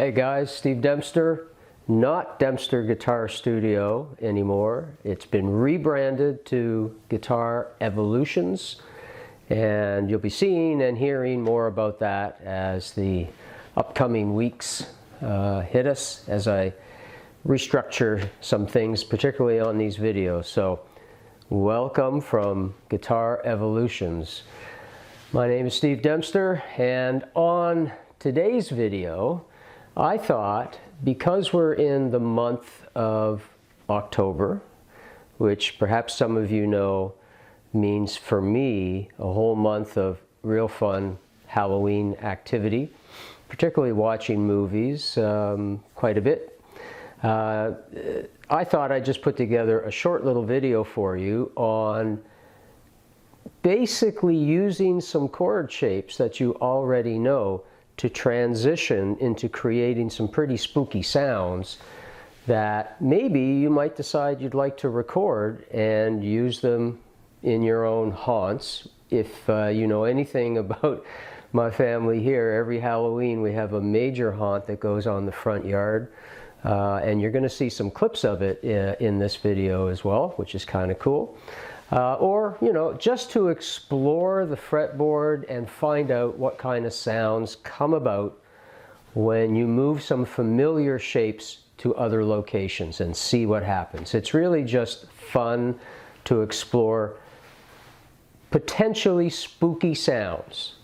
Hey guys, Steve Dempster, not Dempster Guitar Studio anymore. It's been rebranded to Guitar Evolutions, and you'll be seeing and hearing more about that as the upcoming weeks hit us, as I restructure some things, particularly on these videos. So welcome from Guitar Evolutions. My name is Steve Dempster, and on today's video I thought, because we're in the month of October, which perhaps some of you know means for me a whole month of real fun Halloween activity, particularly watching movies quite a bit, I thought I'd just put together a short little video for you on basically using some chord shapes that you already know to transition into creating some pretty spooky sounds that maybe you might decide you'd like to record and use them in your own haunts. If you know anything about my family here, every Halloween we have a major haunt that goes on the front yard, and you're going to see some clips of it in this video as well, which is kind of cool. Or, you know, just to explore the fretboard and find out what kind of sounds come about when you move some familiar shapes to other locations and see what happens. It's really just fun to explore potentially spooky sounds.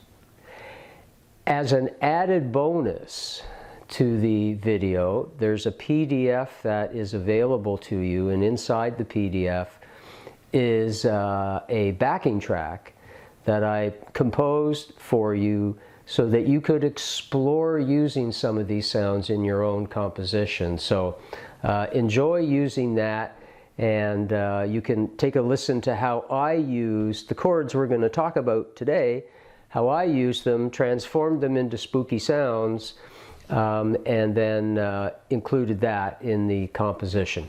As an added bonus to the video, there's a PDF that is available to you, and inside the PDF is a backing track that I composed for you so that you could explore using some of these sounds in your own composition. So enjoy using that, and you can take a listen to how I use the chords we're going to talk about today, how I use them, transformed them into spooky sounds, and then included that in the composition.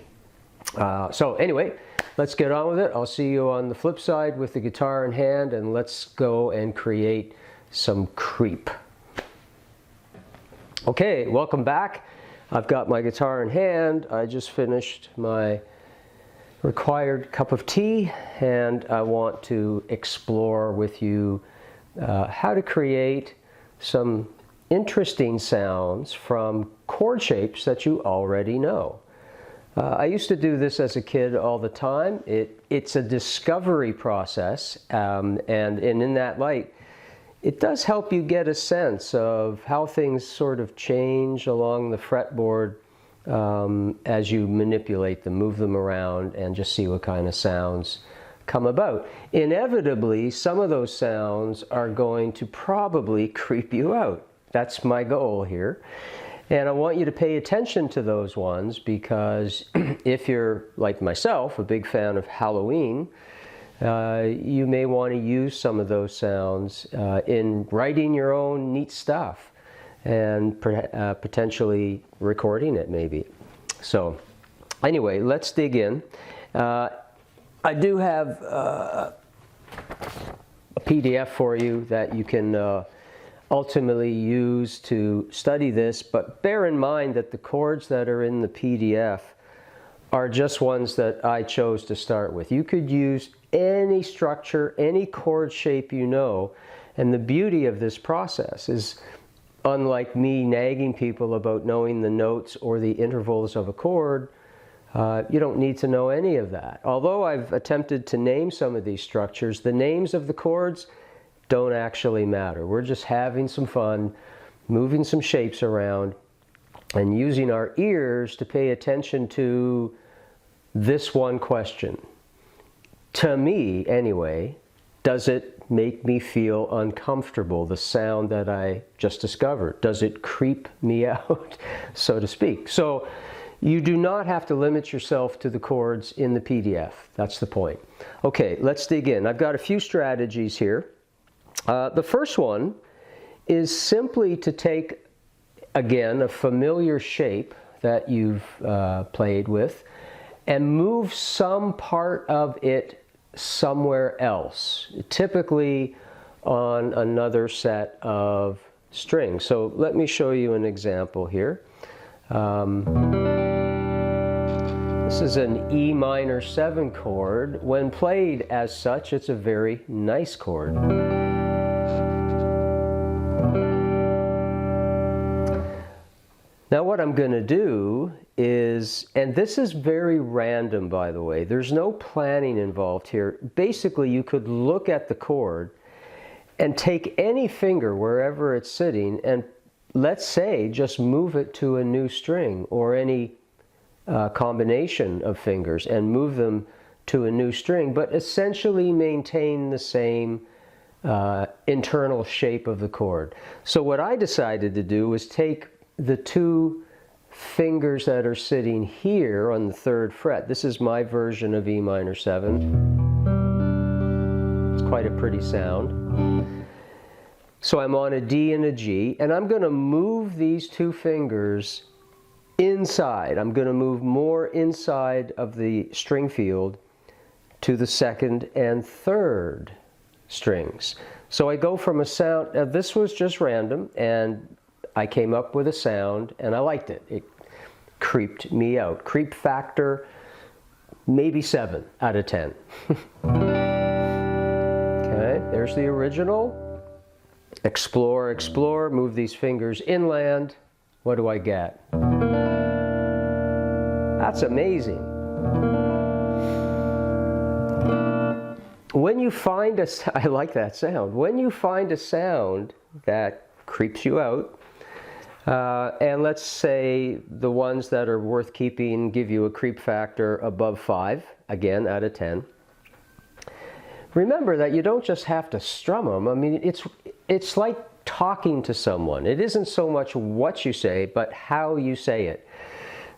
So anyway, let's get on with it. I'll see you on the flip side with the guitar in hand, and let's go and create some creep. Okay, welcome back. I've got my guitar in hand. I just finished my required cup of tea, and I want to explore with you how to create some interesting sounds from chord shapes that you already know. I used to do this as a kid all the time. It's a discovery process, and in that light, it does help you get a sense of how things sort of change along the fretboard as you manipulate them, move them around, and just see what kind of sounds come about. Inevitably, some of those sounds are going to probably creep you out. That's my goal here. And I want you to pay attention to those ones, because if you're, like myself, a big fan of Halloween, you may want to use some of those sounds in writing your own neat stuff and potentially recording it maybe. So anyway, let's dig in. I do have a PDF for you that you can ultimately use to study this, but bear in mind that the chords that are in the PDF are just ones that I chose to start with. You could use any structure, any chord shape you know, and the beauty of this process is, unlike me nagging people about knowing the notes or the intervals of a chord, you don't need to know any of that. Although I've attempted to name some of these structures, the names of the chords don't actually matter. We're just having some fun, moving some shapes around, and using our ears to pay attention to this one question. To me, anyway, does it make me feel uncomfortable, the sound that I just discovered? Does it creep me out, so to speak? So you do not have to limit yourself to the chords in the PDF. That's the point. Okay, let's dig in. I've got a few strategies here. The first one is simply to take, again, a familiar shape that you've played with and move some part of it somewhere else, typically on another set of string. So let me show you an example here. This is an E minor 7 chord. When played as such, it's a very nice chord. Now what I'm going to do is, and this is very random by the way, there's no planning involved here. Basically you could look at the chord and take any finger wherever it's sitting and let's say just move it to a new string or any combination of fingers and move them to a new string, but essentially maintain the same internal shape of the chord. So what I decided to do was take the two fingers that are sitting here on the 3rd fret. This is my version of E minor 7. It's quite a pretty sound. So I'm on a D and a G, and I'm going to move these two fingers inside. I'm going to move more inside of the string field to the 2nd and 3rd strings. So I go from a sound, this was just random, and I came up with a sound and I liked it. It creeped me out. Creep factor, maybe 7 out of 10. Okay, there's the original. Explore, explore, move these fingers inland. What do I get? That's amazing. When you find a, I like that sound. When you find a sound that creeps you out, and let's say the ones that are worth keeping give you a creep factor above 5, again out of 10. Remember that you don't just have to strum them. I mean, it's like talking to someone. It isn't so much what you say, but how you say it.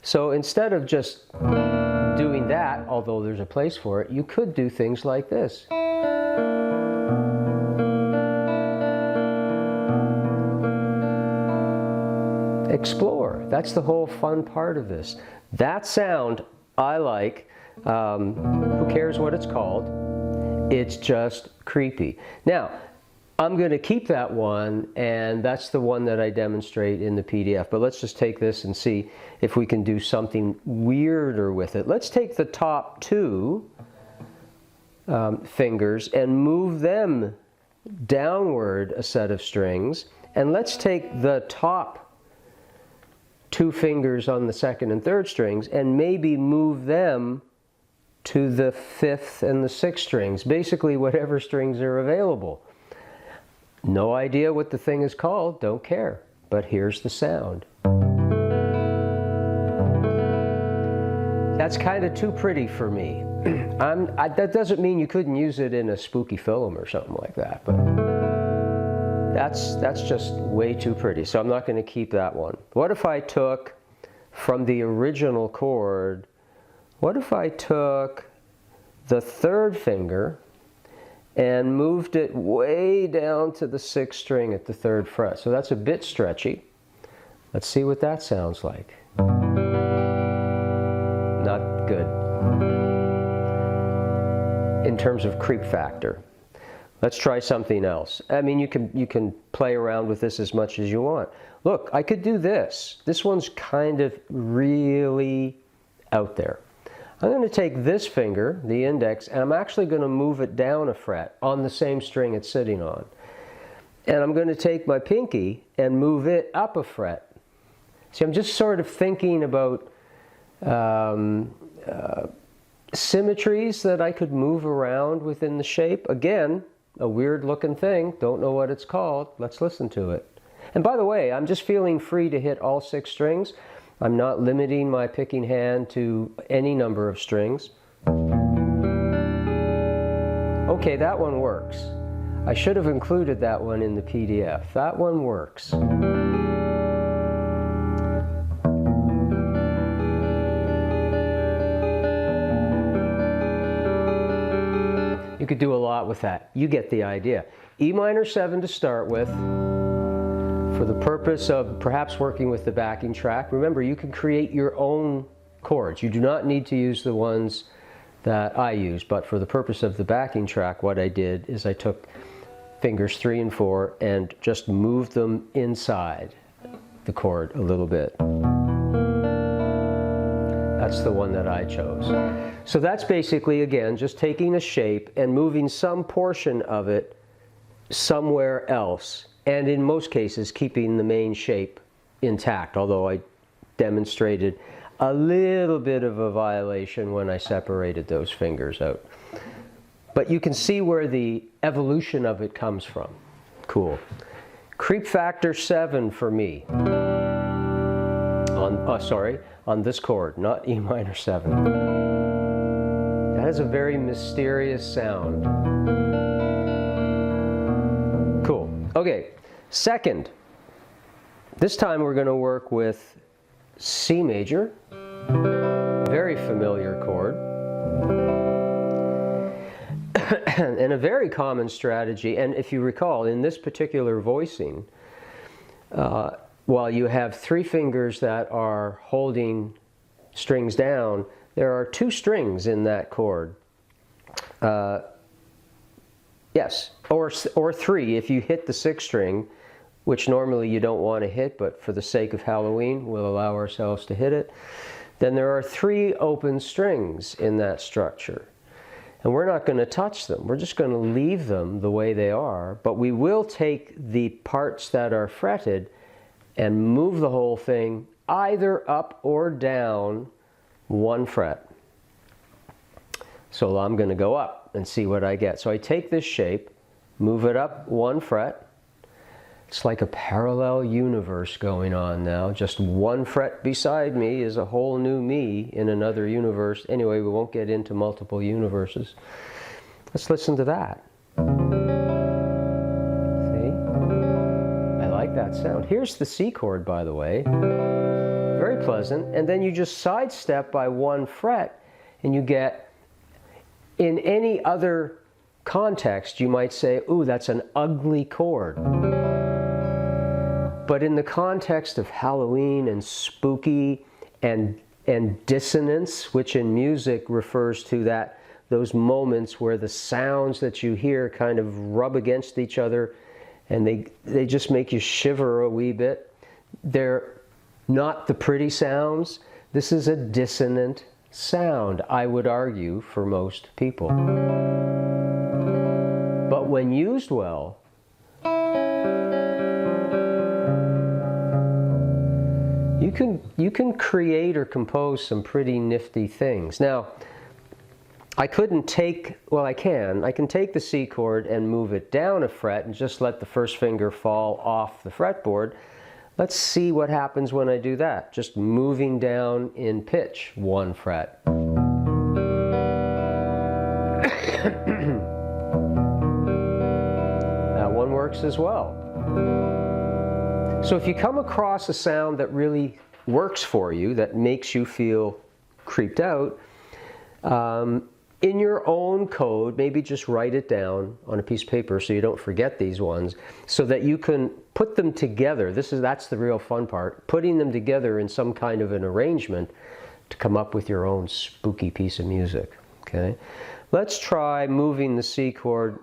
So instead of just doing that, although there's a place for it, you could do things like this. Explore. That's the whole fun part of this. That sound I like. Who cares what it's called? It's just creepy. Now, I'm going to keep that one, and that's the one that I demonstrate in the PDF. But let's just take this and see if we can do something weirder with it. Let's take the top two fingers and move them downward a set of strings. And let's take the top two fingers on the 2nd and 3rd strings and maybe move them to the 5th and the 6th strings. Basically whatever strings are available. No idea what the thing is called, don't care. But here's the sound. That's kind of too pretty for me. That doesn't mean you couldn't use it in a spooky film or something like that, but that's just way too pretty. So I'm not going to keep that one. What if I took from the original chord, what if I took the 3rd finger and moved it way down to the 6th string at the 3rd fret? So that's a bit stretchy. Let's see what that sounds like. Not good. In terms of creep factor. Let's try something else. I mean, you can play around with this as much as you want. Look, I could do this. This one's kind of really out there. I'm going to take this finger, the index, and I'm actually going to move it down a fret on the same string it's sitting on. And I'm going to take my pinky and move it up a fret. See, I'm just sort of thinking about symmetries that I could move around within the shape. Again, a weird looking thing. Don't know what it's called. Let's listen to it. And by the way, I'm just feeling free to hit all 6 strings. I'm not limiting my picking hand to any number of strings. Okay, that one works. I should have included that one in the PDF. That one works. You could do a lot with that. You get the idea. E minor 7 to start with, for the purpose of perhaps working with the backing track. Remember, you can create your own chords. You do not need to use the ones that I use, but for the purpose of the backing track, what I did is I took fingers 3 and 4, and just move them inside the chord a little bit. That's the one that I chose. So that's basically, again, just taking a shape and moving some portion of it somewhere else, and in most cases keeping the main shape intact, although I demonstrated a little bit of a violation when I separated those fingers out. But you can see where the evolution of it comes from. Cool. Creep factor 7 for me. On this chord, not E minor 7. That has a very mysterious sound. Cool. Okay, second. This time we're going to work with C major, very familiar chord, and a very common strategy. And if you recall, in this particular voicing, while you have 3 fingers that are holding strings down, there are 2 strings in that chord. Yes, or 3 if you hit the 6th string, which normally you don't want to hit, but for the sake of Halloween, we'll allow ourselves to hit it. Then there are 3 open strings in that structure. And we're not going to touch them. We're just going to leave them the way they are, but we will take the parts that are fretted and move the whole thing either up or down 1 fret. So I'm going to go up and see what I get. So I take this shape, move it up 1 fret. It's like a parallel universe going on now. Just 1 fret beside me is a whole new me in another universe. Anyway, we won't get into multiple universes. Let's listen to that. See? I like that sound. Here's the C chord, by the way. Very pleasant. And then you just sidestep by 1 fret, and you get, in any other context, you might say, ooh, that's an ugly chord. But in the context of Halloween and spooky and dissonance, which in music refers to those moments where the sounds that you hear kind of rub against each other and they just make you shiver a wee bit. They're not the pretty sounds. This is a dissonant sound, I would argue, for most people. But when used well, you can create or compose some pretty nifty things. Now, I couldn't take, well, I can take the C chord and move it down a fret and just let the 1st finger fall off the fretboard. Let's see what happens when I do that. Just moving down in pitch 1 fret. That one works as well. So if you come across a sound that really works for you, that makes you feel creeped out, in your own code, maybe just write it down on a piece of paper so you don't forget these ones, so that you can put them together. That's the real fun part, putting them together in some kind of an arrangement to come up with your own spooky piece of music. Okay? Let's try moving the C chord.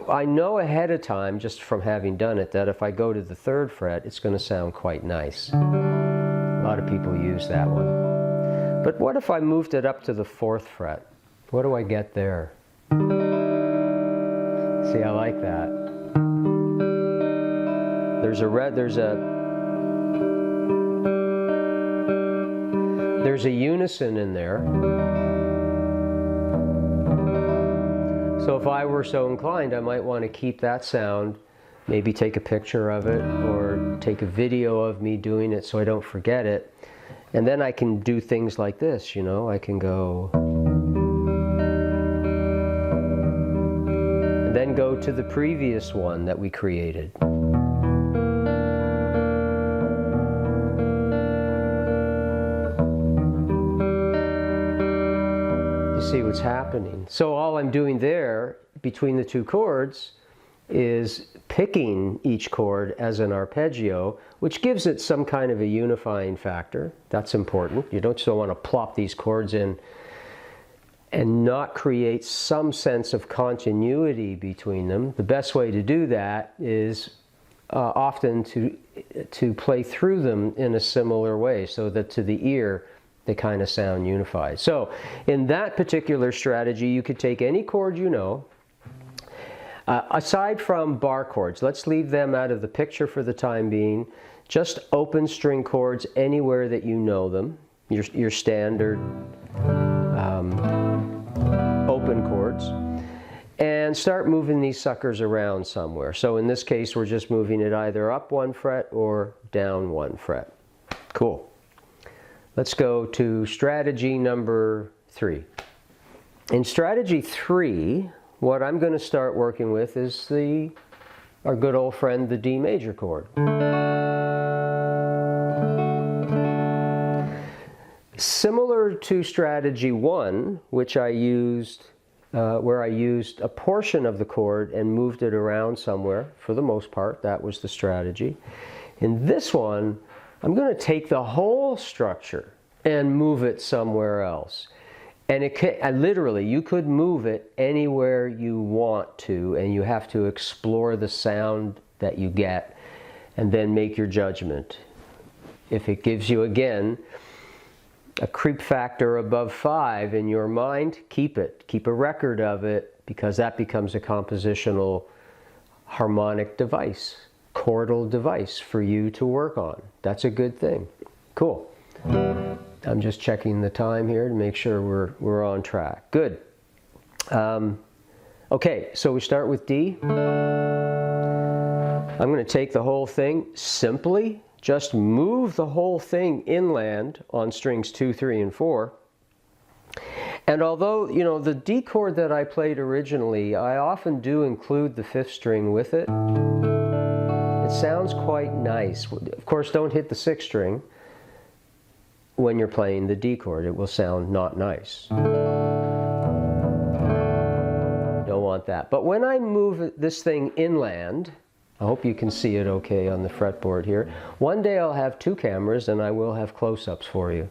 I know ahead of time, just from having done it, that if I go to the 3rd fret, it's going to sound quite nice. A lot of people use that one. But what if I moved it up to the 4th fret? What do I get there? See, I like that. There's a unison in there. So if I were so inclined, I might want to keep that sound, maybe take a picture of it or take a video of me doing it so I don't forget it. And then I can do things like this, you know, I can go, and then go to the previous one that we created. See what's happening. So all I'm doing there between the 2 chords is picking each chord as an arpeggio, which gives it some kind of a unifying factor. That's important. You don't just want to plop these chords in and not create some sense of continuity between them. The best way to do that is often to play through them in a similar way, so that to the ear they kind of sound unified. So in that particular strategy, you could take any chord you know. Aside from bar chords, let's leave them out of the picture for the time being. Just open string chords anywhere that you know them, your standard open chords, and start moving these suckers around somewhere. So in this case, we're just moving it either up 1 fret or down 1 fret. Cool. Let's go to strategy number 3. In strategy 3, what I'm going to start working with is our good old friend, the D major chord. Similar to strategy 1, which I used, where I used a portion of the chord and moved it around somewhere, for the most part, that was the strategy. In this one, I'm going to take the whole structure and move it somewhere else. And literally, you could move it anywhere you want to, and you have to explore the sound that you get and then make your judgment. If it gives you, again, a creep factor above 5 in your mind, keep it. Keep a record of it, because that becomes a compositional harmonic device, chordal device for you to work on. That's a good thing. Cool. I'm just checking the time here to make sure we're on track. Good. Okay, so we start with D. I'm going to take the whole thing, simply just move the whole thing inland on strings 2, 3, and 4. And although, you know, the D chord that I played originally, I often do include the 5th string with it. It sounds quite nice. Of course, don't hit the 6th string when you're playing the D chord. It will sound not nice. Don't want that. But when I move this thing inland, I hope you can see it okay on the fretboard here. One day I'll have 2 cameras and I will have close-ups for you.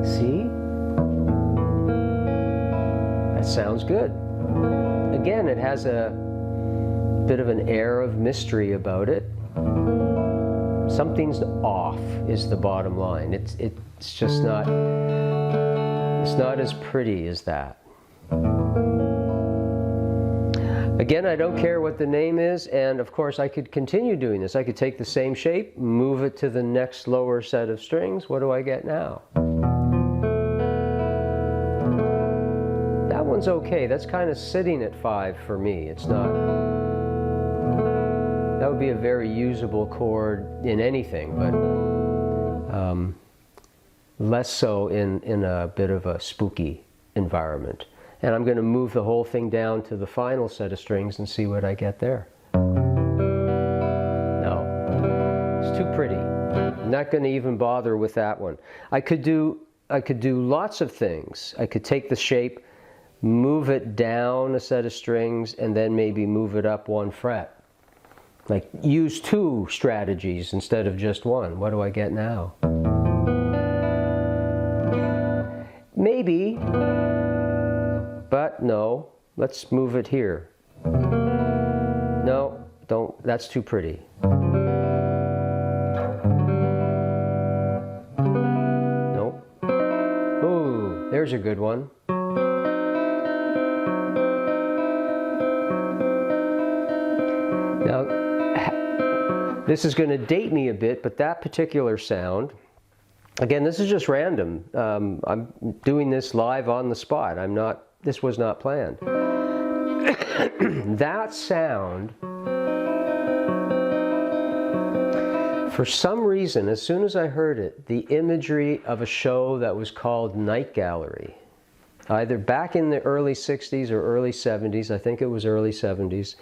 See? That sounds good. Again, it has a bit of an air of mystery about it. Something's off is the bottom line. It's just not, it's not as pretty as that. Again, I don't care what the name is, and of course I could continue doing this. I could take the same shape, move it to the next lower set of strings. What do I get now? That one's okay. That's kind of sitting at 5 for me. It's not... That would be a very usable chord in anything, but less so in a bit of a spooky environment. And I'm going to move the whole thing down to the final set of strings and see what I get there. No, it's too pretty. I'm not going to even bother with that one. I could do lots of things. I could take the shape, move it down a set of strings, and then maybe move it up 1 fret. Like, use 2 strategies instead of just 1. What do I get now? Maybe, but no. Let's move it here. No, don't. That's too pretty. Nope. Ooh, there's a good one. Now, this is going to date me a bit, but that particular sound, again, this is just random. I'm doing this live on the spot. This was not planned. That sound, for some reason, as soon as I heard it, the imagery of a show that was called Night Gallery, either back in the early 60s or early 70s, I think it was early 70s,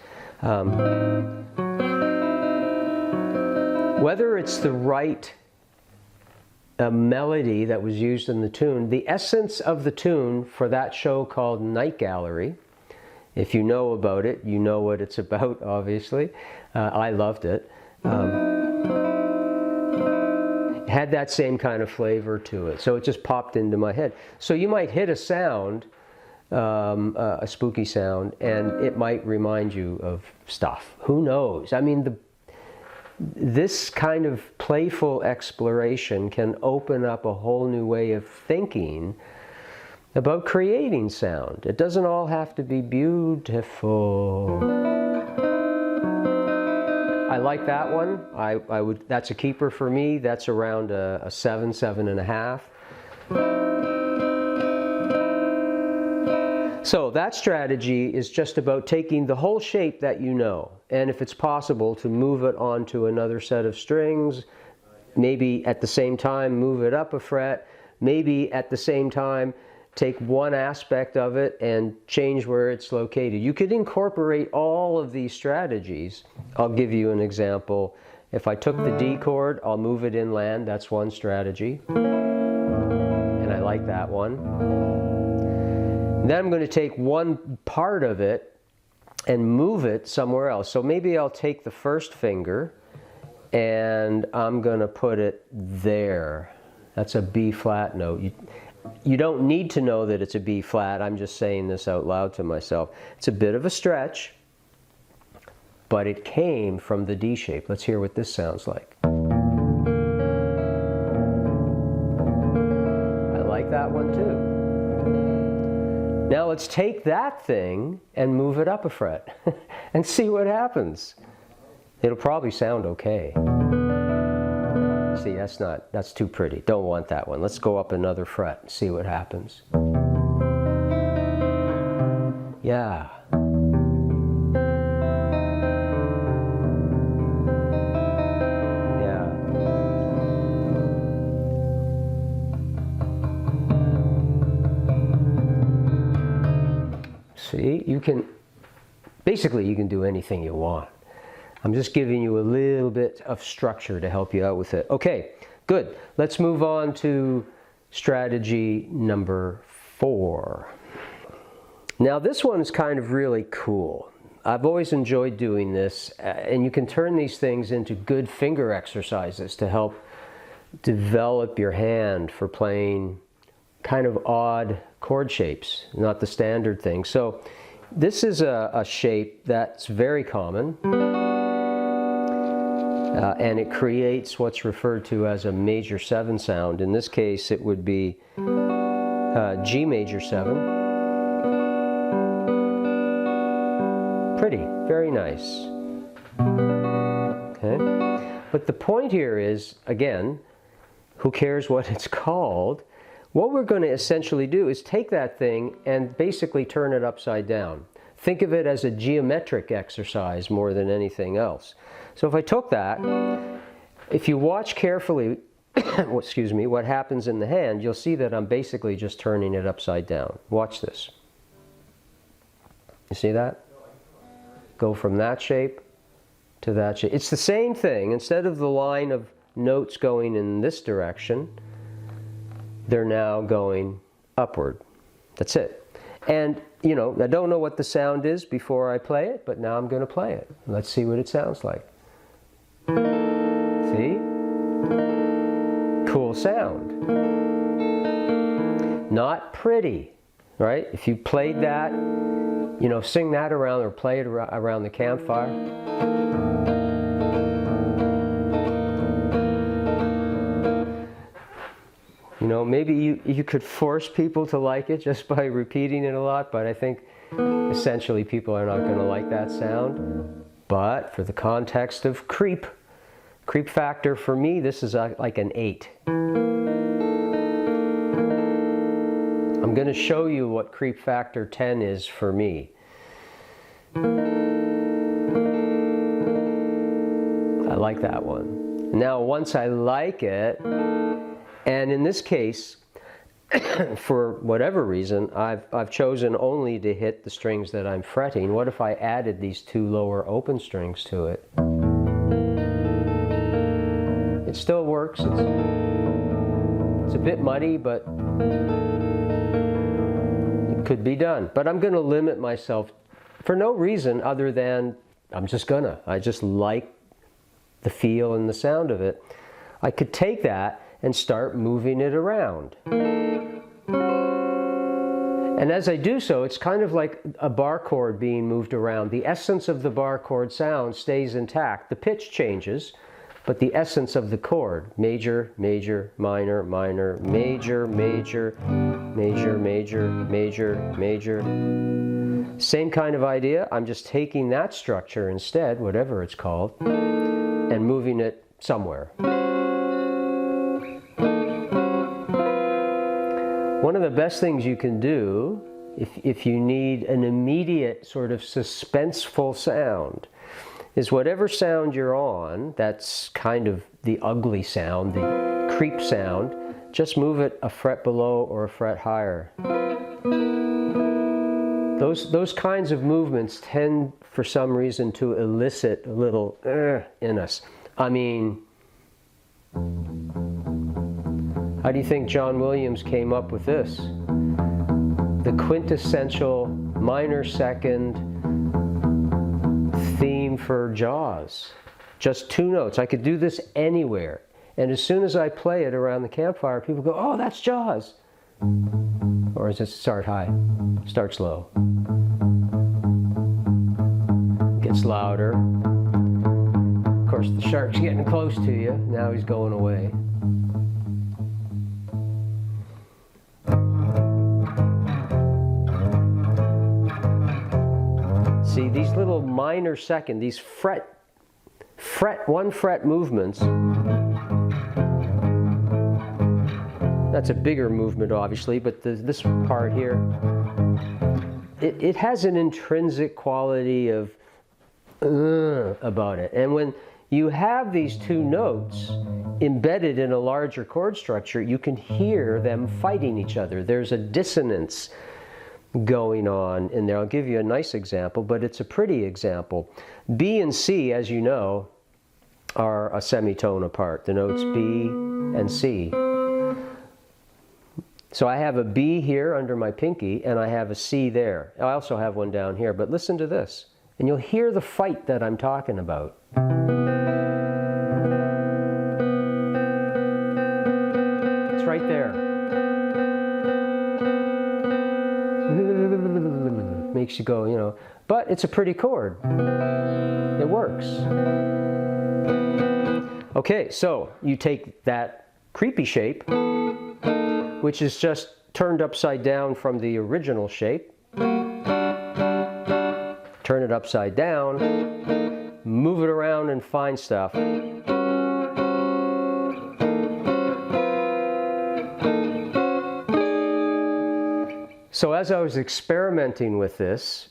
whether it's the right melody that was used in the tune, the essence of the tune for that show called Night Gallery, if you know about it, you know what it's about, obviously. I loved it. had that same kind of flavor to it. So it just popped into my head. So you might hit a sound, a spooky sound, and it might remind you of stuff. Who knows? I mean, this kind of playful exploration can open up a whole new way of thinking about creating sound. It doesn't all have to be beautiful. I like that one. I would. That's a keeper for me. That's around a 7, 7.5. So that strategy is just about taking the whole shape that you know, and if it's possible to move it onto another set of strings, maybe at the same time move it up a fret, maybe at the same time take one aspect of it and change where it's located. You could incorporate all of these strategies. I'll give you an example. If I took the D chord, I'll move it inland. That's one strategy, and I like that one. Then I'm going to take one part of it and move it somewhere else. So maybe I'll take the first finger and I'm going to put it there. That's a B flat note. You don't need to know that it's a B flat. I'm just saying this out loud to myself. It's a bit of a stretch, but it came from the D shape. Let's hear what this sounds like. I like that one too. Now let's take that thing and move it up a fret and see what happens. It'll probably sound okay. See, that's too pretty. Don't want that one. Let's go up another fret and see what happens. Yeah. See, you can do anything you want. I'm just giving you a little bit of structure to help you out with it. Okay, good. Let's move on to strategy number 4. Now this one is kind of really cool. I've always enjoyed doing this, and you can turn these things into good finger exercises to help develop your hand for playing kind of odd chord shapes, not the standard thing. So this is a shape that's very common, and it creates what's referred to as a major 7 sound. In this case it would be G major 7. Pretty, very nice. Okay, but the point here is, again, who cares what it's called? What we're going to essentially do is take that thing and basically turn it upside down. Think of it as a geometric exercise more than anything else. So if I took that, if you watch carefully, excuse me, what happens in the hand, you'll see that I'm basically just turning it upside down. Watch this. You see that? Go from that shape to that shape. It's the same thing. Instead of the line of notes going in this direction, they're now going upward. That's it. And, you know, I don't know what the sound is before I play it, but now I'm going to play it. Let's see what it sounds like. See? Cool sound. Not pretty, right? If you played that, you know, sing that around or play it around the campfire. You know, maybe you could force people to like it just by repeating it a lot, but I think essentially people are not going to like that sound. But for the context of creep factor, for me, this is like an 8. I'm going to show you what creep factor 10 is for me. I like that one. Now, once I like it, and in this case, for whatever reason, I've chosen only to hit the strings that I'm fretting. What if I added these 2 lower open strings to it? It still works. It's a bit muddy, but it could be done. But I'm going to limit myself for no reason other than I just like the feel and the sound of it. I could take that and start moving it around. And as I do so, it's kind of like a bar chord being moved around. The essence of the bar chord sound stays intact. The pitch changes, but the essence of the chord, major, major, minor, minor, major, major, major, major, major, major. Same kind of idea. I'm just taking that structure instead, whatever it's called, and moving it somewhere. One of the best things you can do if you need an immediate sort of suspenseful sound is whatever sound you're on, that's kind of the ugly sound, the creep sound, just move it a fret below or a fret higher. Those kinds of movements tend, for some reason, to elicit a little in us. I mean, how do you think John Williams came up with this? The quintessential minor second theme for Jaws. Just 2 notes. I could do this anywhere. And as soon as I play it around the campfire, people go, oh, that's Jaws. Or does it start high? Start slow. Gets louder. Of course, the shark's getting close to you. Now he's going away. See, these little minor second, these one fret movements, that's a bigger movement obviously, but this part here, it has an intrinsic quality of about it. And when you have these 2 notes embedded in a larger chord structure, you can hear them fighting each other. There's a dissonance going on in there. I'll give you a nice example, but it's a pretty example. B and C, as you know, are a semitone apart, the notes B and C. So I have a B here under my pinky, and I have a C there. I also have one down here, but listen to this, and you'll hear the fight that I'm talking about. It's right there. Makes you go, you know, but it's a pretty chord. It works. Okay, so you take that creepy shape, which is just turned upside down from the original shape, turn it upside down, move it around and find stuff. So as I was experimenting with this,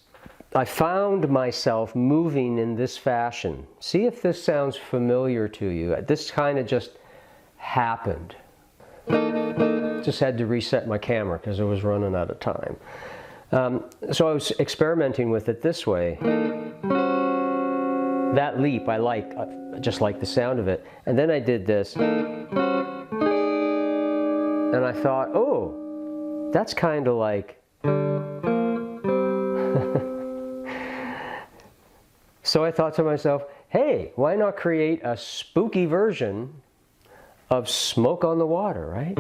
I found myself moving in this fashion. See if this sounds familiar to you. This kind of just happened. Just had to reset my camera because I was running out of time. So I was experimenting with it this way. That leap I like, just like the sound of it. And then I did this. And I thought, oh, that's kind of like... So I thought to myself, hey, why not create a spooky version of Smoke on the Water, right?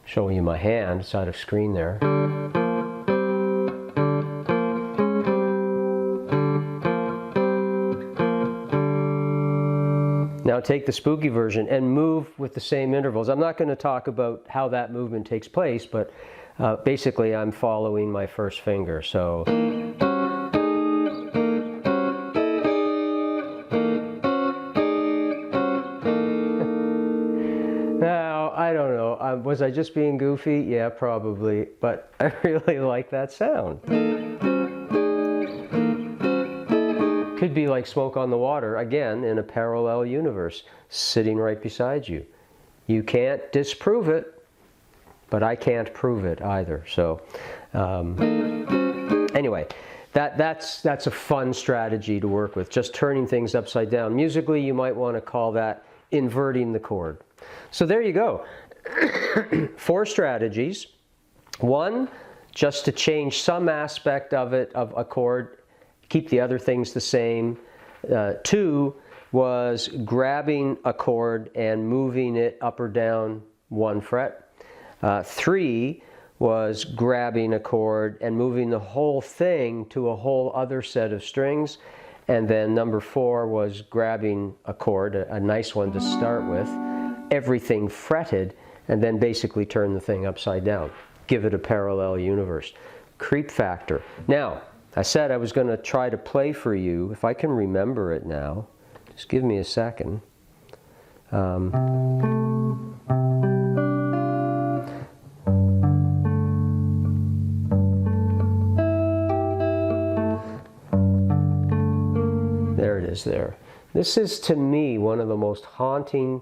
Showing you my hand, it's out of screen there. Now take the spooky version and move with the same intervals. I'm not going to talk about how that movement takes place, but basically I'm following my first finger. So now, I don't know, was I just being goofy? Yeah, probably, but I really like that sound. Could be like Smoke on the Water, again, in a parallel universe, sitting right beside you. You can't disprove it, but I can't prove it either. So anyway, that's a fun strategy to work with, just turning things upside down. Musically, you might want to call that inverting the chord. So there you go. 4 strategies. 1, just to change some aspect of it, of a chord. keep the other things the same. 2 was grabbing a chord and moving it up or down 1 fret. 3 was grabbing a chord and moving the whole thing to a whole other set of strings. And then number 4 was grabbing a chord, a nice one to start with, everything fretted, and then basically turn the thing upside down. Give it a parallel universe. Creep factor. Now, I said I was going to try to play for you, if I can remember it now. Just give me a second. There it is there. This is, to me, one of the most haunting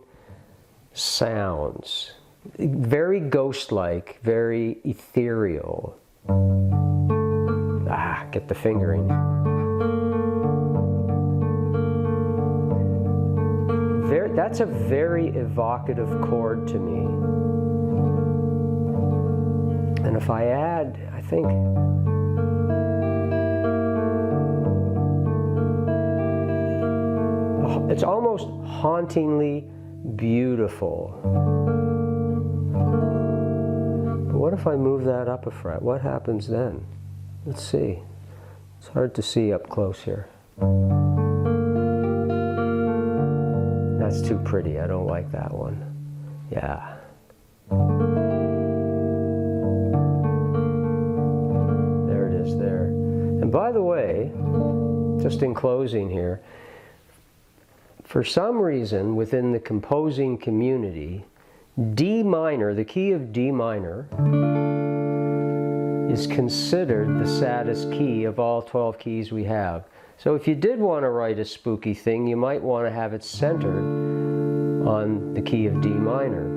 sounds. Very ghost-like, very ethereal. Ah, get the fingering. That's a very evocative chord to me. And if I add, I think, it's almost hauntingly beautiful. But what if I move that up a fret? What happens then? Let's see. It's hard to see up close here. That's too pretty. I don't like that one. Yeah. There it is there. And by the way, just in closing here, for some reason within the composing community, D minor, the key of D minor, is considered the saddest key of all 12 keys we have. So if you did want to write a spooky thing, you might want to have it centered on the key of D minor.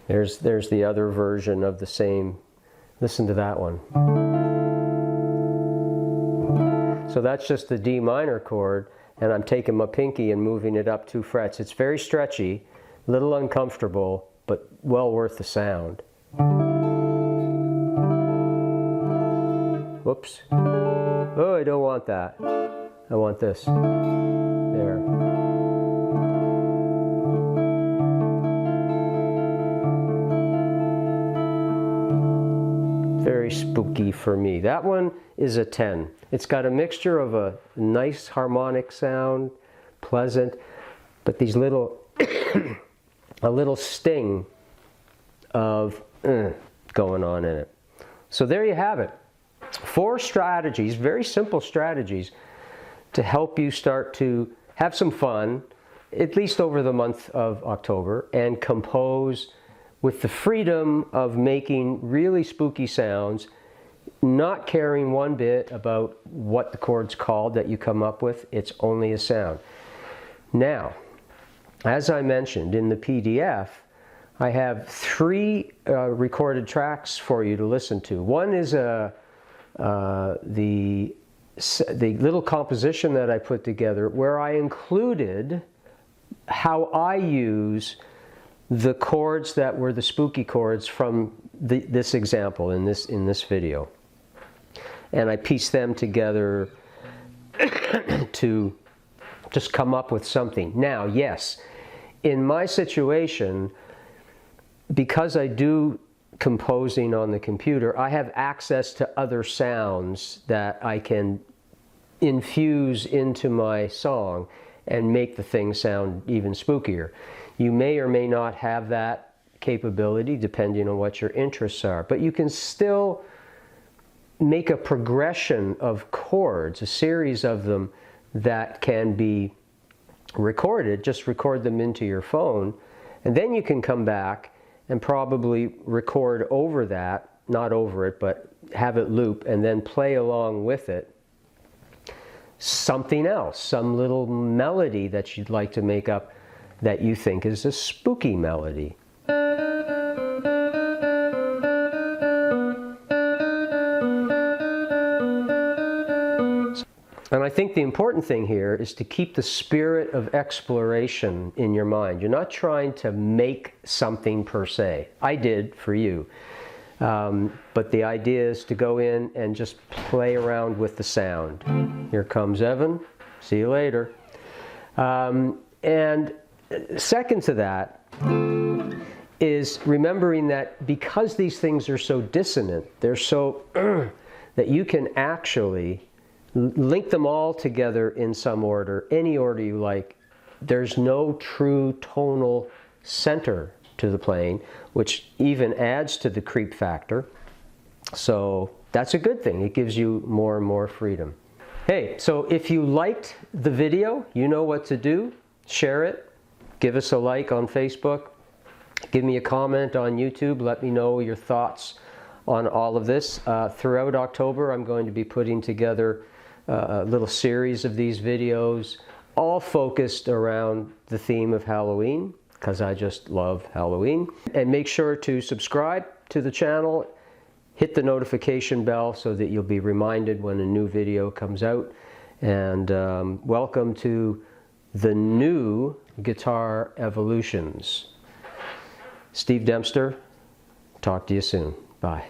There's the other version of the same. Listen to that one. So that's just the D minor chord, and I'm taking my pinky and moving it up 2 frets. It's very stretchy, a little uncomfortable, but well worth the sound. Whoops. Oh, I don't want that. I want this. There. Very spooky for me. That one is a 10. It's got a mixture of a nice harmonic sound, pleasant, but these little, a little sting of going on in it. So there you have it. 4 strategies, very simple strategies, to help you start to have some fun, at least over the month of October, and compose with the freedom of making really spooky sounds, not caring one bit about what the chord's called that you come up with. It's only a sound. Now, as I mentioned in the PDF, I have 3 recorded tracks for you to listen to. One is the little composition that I put together where I included how I use the chords that were the spooky chords from this example in this video. And I pieced them together to just come up with something. Now, yes, in my situation, because I do composing on the computer, I have access to other sounds that I can infuse into my song and make the thing sound even spookier. You may or may not have that capability depending on what your interests are, but you can still make a progression of chords, a series of them that can be recorded. Just record them into your phone, and then you can come back and probably record over that, not over it, but have it loop and then play along with it something else, some little melody that you'd like to make up that you think is a spooky melody. And I think the important thing here is to keep the spirit of exploration in your mind. You're not trying to make something per se. I did for you. But the idea is to go in and just play around with the sound. Here comes Evan. See you later. And second to that is remembering that because these things are so dissonant, they're so that you can actually link them all together in some order, any order you like. There's no true tonal center to the playing, which even adds to the creep factor. So that's a good thing. It gives you more and more freedom. Hey, so if you liked the video, you know what to do. Share it. Give us a like on Facebook. Give me a comment on YouTube. Let me know your thoughts on all of this. Throughout October, I'm going to be putting together a little series of these videos, all focused around the theme of Halloween, because I just love Halloween. And make sure to subscribe to the channel, hit the notification bell so that you'll be reminded when a new video comes out. And welcome to the new Guitar Evolutions. Steve Dempster, talk to you soon. Bye.